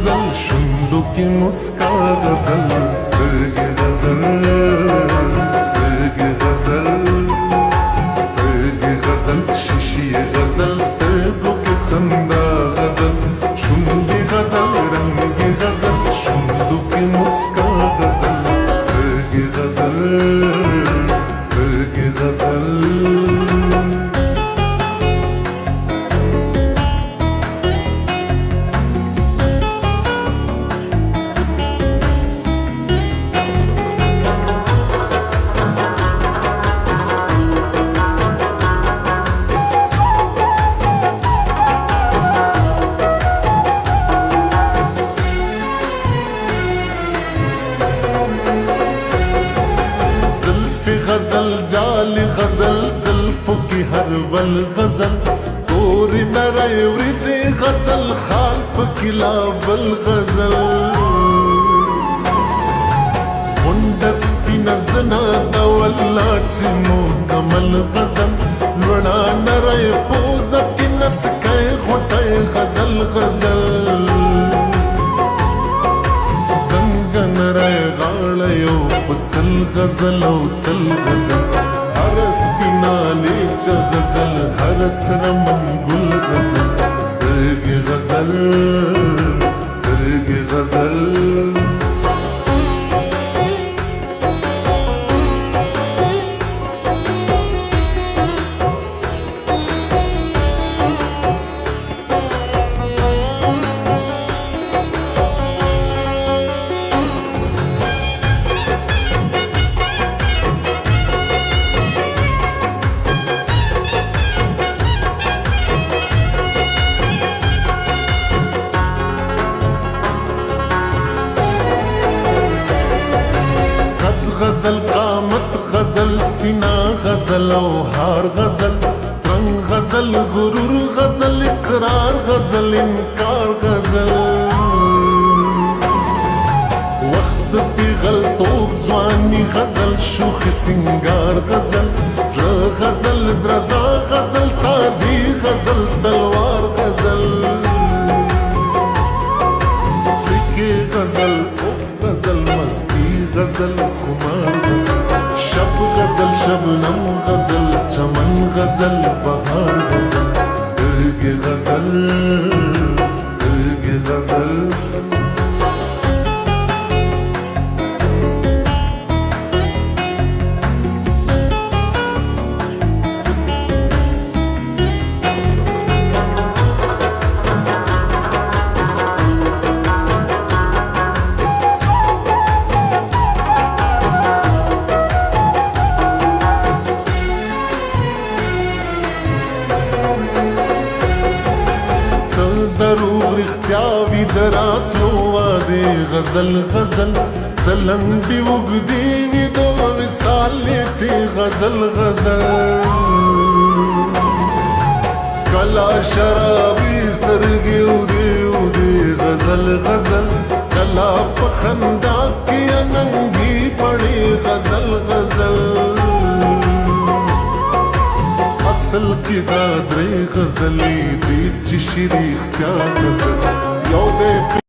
غزل شونډو کې مسکا غزل سترګې غزل سترګې غزل سترګې غزل شیشې غزل سترګو کې خندا غزل شونډې غزل رنګې غزل شونډو کې مسکا غزل سترګې غزل سترګې غزل غزل جال غزل زلفو کی هر ول غزل توري نری ورځي غزل خال پکې لا بل غزل غونډه سپینه زنا د والله چې مکمل غزل لوړه نری پوزه کې نت کوي غوټه غزل غزل یو پسل غزل او تل غزل هر سپینالی چه غزل هر سرمن گل غزل سترګې غزل سترګې غزل غزل قامت غزل سینا غزل او هار غزل ترنگ غزل غرور غزل اقرار غزل انکار غزل وقت پیغلتوب ځواني غزل شوخ سنگار غزل زړه غزل درزا غزل تادي غزل تلوار غزل زړه غزل غزل مستی غزل خمار غزل شب غزل شبنم غزل چمن غزل بهار غزل سترګې غزل سترګې غزل دروغ رښتیا وي د راتلو وعدې غزل غزل څلندې اوږدې وي د وصال نیټې غزل غزل کله شرابي سترګې اودې اودې غزل غزل کله په خندا کې اننګي پړې غزل غزل اصل کې دا درې غزلې دي چې شریختیا غزل